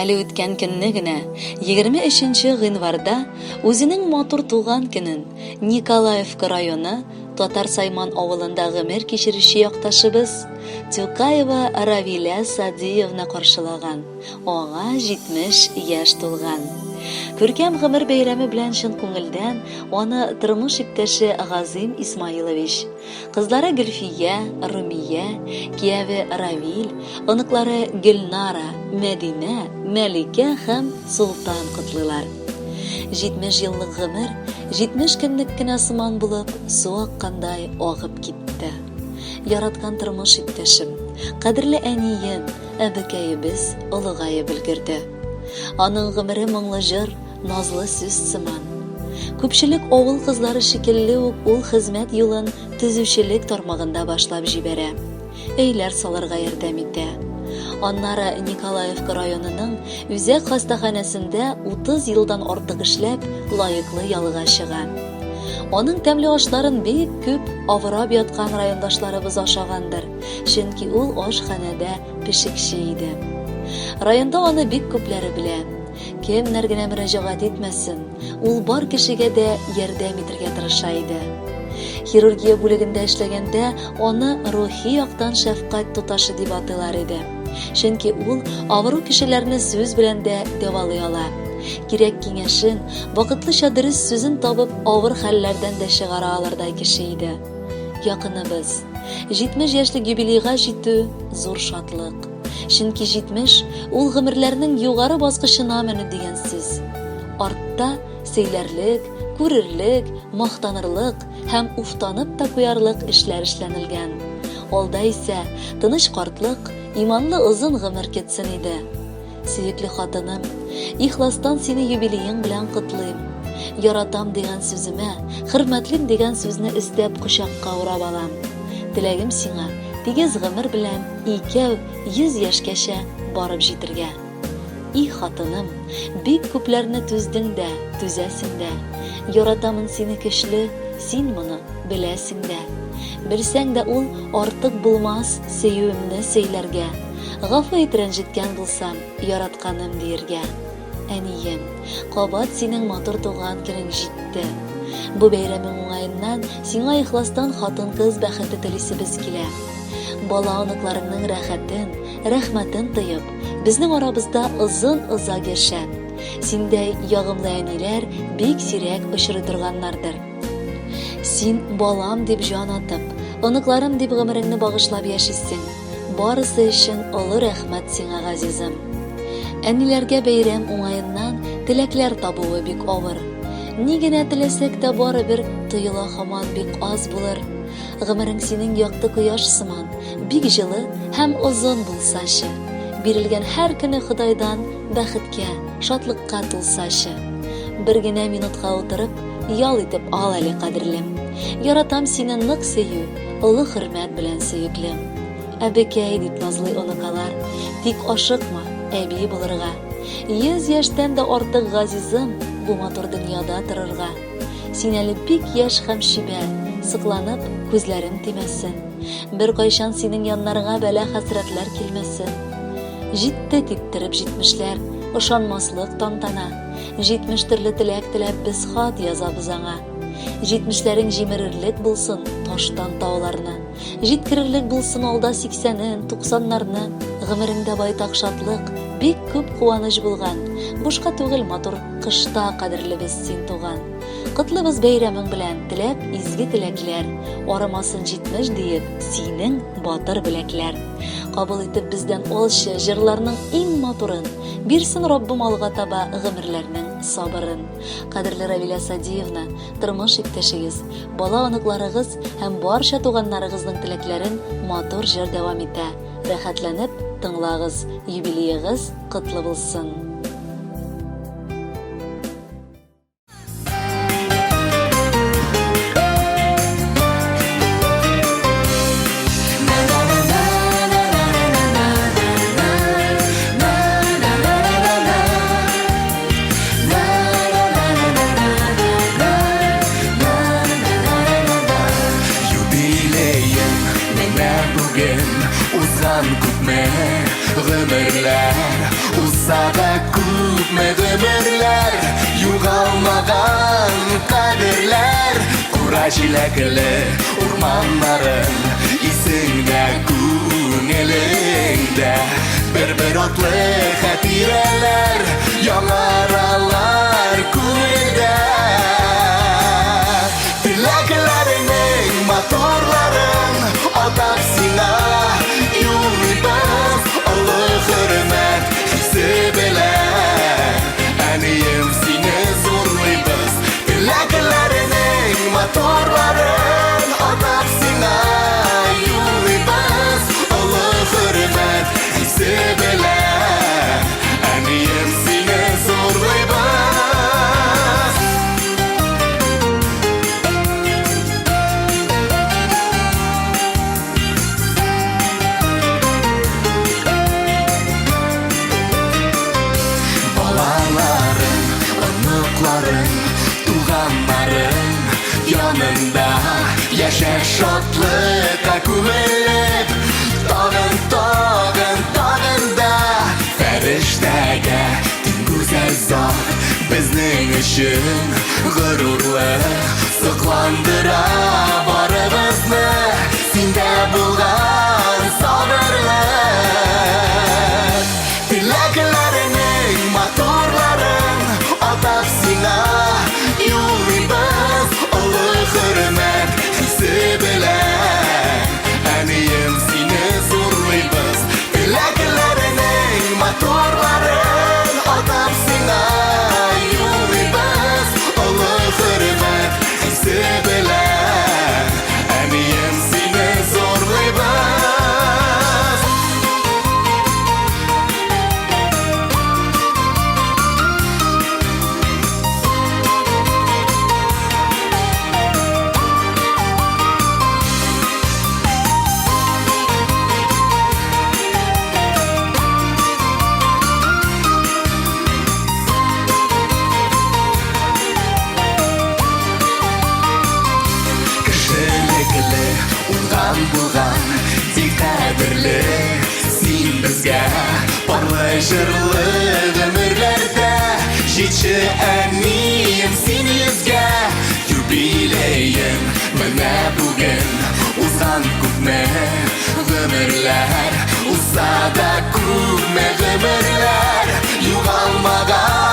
Әле үткән көнне генә 23 гыйнварда үзенең матур туган көнен Николаевка районы Татар Сайман авылында гомер кичерүче якташыбыз Тюкаева Равиля Садиевна каршылаган. Аңа 70 яшь тулган. Күркәм гомер бәйрәме белән чын күңелдән аны тормыш иптәше Газим Исмаилович, кызлары Гөлфия, Румия, кияве Равил, оныклары Гөлнара, Мәдинә, Мәликә һәм Султан котлыйлар. 70 еллык гомер 70 көнлек кенә сыман булып, су аккандай агып китте. Яраткан тормыш иптәшем, кадерле әнием, әбекәебез олыгаеп өлгерде. Аның гомере моңлы җыр, назлы сүз сыман. Күпчелек авыл кызлары шикелле үк ул хезмәт юлын төзүчелек тармагында башлап җибәрә. Өйләр салырга ярдәм итә. Аннары Николаевка районының Үзәк хастаханәсендә 30 елдан артык эшләп, лаеклы ялыга чыга. Аның тәмле ашларын бик күп авырап яткан райондашларыбыз ашагандыр, чөнки ул ашханәдә пешекче иде. Районда аны бик күпләре белә. Кемнәр генә мөрәҗәгать итмәсен, ул бар кешегә дә ярдәм итәргә тырыша иде. Хирургия бүлегендә эшләгәндә аны рухи яктан шәфкать туташы дип атыйлар иде. Чөнки ул авыру кешеләрне сүз белән дә дәвалый ала. Кирәк киңәшен, вакытлыча дөрес сүзен табып, авыр хәлләрдән дә чыгара алырдай кеше иде. Якыныбыз, 70 яшьлек юбилейга җитү зур шатлык. Чөнки 70 ул гомерләрнең югары баскычына менү дигән сүз. Артта сөйләрлек, күрерлек, мактанырлык һәм уфтанып та куярлык эшләр эшләнелгән. Алда исә тыныч картлык, иманлы озын гомер кетсен иде. Сөекле хатыным, ихластан сине юбилеең белән котлыйм. Яратам дигән сүземә, хөрмәтлим дигән сүзне истәп кочакка урап алам. Теләгем сиңа тигез гомер белән 200 яшькәчә барып җитәргә. И хатыным, бик күпләрне түздең дә, түзәсең дә. Яратамын сине көчле, син моны беләсең дә. Белсәң дә ул артык булмас сөюемне сөйләргә. Гафу ит рәнҗеткән булсам, яратканым диергә. Әнием, кабат синең матур туган көнең җитте. Бу бәйрәмең уңаеннан сиңа ихластан хатын-кыз бәхете телисебез килә. Бала аныкларыңның рәхәтен, рәхмәтен тыйып, безнең арабызда озын-озак яшәп, синдәй ягымлы әниләр бик сирәк очрый торганнардыр. Син балам дип җан атып, оныкларым дип гомереңне багышлап яшисең. Барысы өчен олы рәхмәт сиңа, газизым. Әниләргә бәйрәм уңаеннан теләкләр табуы бик авыр. Ни генә теләсәк тә барыбер тоела һаман бик аз булыр. Гомерең синең якты кояш сыман, бик җылы һәм озын булсачы. Бирелгән һәр көне Худайдан бәхеткә, шатлыкка тулсачы. Бер генә минутка утырып, ял итеп ал әле, кадерлем. Яратам сине нык сөю, олы хөрмәт белән сөеклем. Әбекәй дип назлый оныкалар, тик ашыкма, әби булырга. 100 яшьтән дә артык, газизым, бу матур дөньяда торырга. Син әле бик яшь һәм шибәр, сыкланып, күзләрем тимәсен. Бер кайчан синең яннарга бәла хәсрәтләр килмәсен. Җитте типтереп 70ләр, ышанмаслык тантана. 70 төрле теләк теләп без хат язабыз аңа. 70ләрең җимерерлек булсын таштан тауларны. Җиткерерлек булсын алда 80-ен, 90-нарны. Гомереңдә байтак шатлык, бик күп куаныч булган. Бушка түгел матур кышта, кадерлебез син туган. Котлыбыз бәйрәмең белән, теләп изге теләкләр. Арамасын 70 диеп, синең батыр беләкләр. Кабул итеп бездән алчы җырларның иң матурын. Бирсен Раббым алга таба гомерләрнең сабырын. Кадерле Равиля Садиевна, тормыш иптәшегез, бала аныкларыгыз һәм барча туганнарыгызның теләкләрен матур җыр дәвам итә. Рәхәтләнеп тыңлагыз, юбилеегыз котлы булсын. бүген узган күпме гомерләр, узса да күпме гомерләр, югалмаган кадерләр, кура җиләкле урманнарым исеңдә күңелеңдә, бер атлы хатирәләр, яңаралар күңелдә. Теләкләреңнең моторларын атап сиңа юллыйбыз, олы хөрмәт хисе белән, әнием сине зурлыйбыз. Теләкләреңнең моторларын атап сиңа юллыйбыз, олы хөрмәт хисе белән, әнием сине зурлыйбыз. Туганнарым янында яшәр шатлыкка күмелеп, тагын да фәрештәгә тиң гүзәл зат безнең өчен горурлы, сокландыра барыбызны синдә булган сабырлык. Теләкләреңнең моторларын атап сиңа юллыйбыз, олы хөрмәт хисе белән, әнием сине зурлыйбыз. Теләкләреңнең моторларын атап сиңа юллыйбыз, олы хөрмәт хисе белән, әнием сине зурлыйбыз. Кешелекле уңган булган бик кадерле, син безгә парлы җырлы гомерләрдә, җитче әнием син йөзгә, юбилеем менә бүген узган күпме гомерләр, узса да күпме гомерләр, югалмаган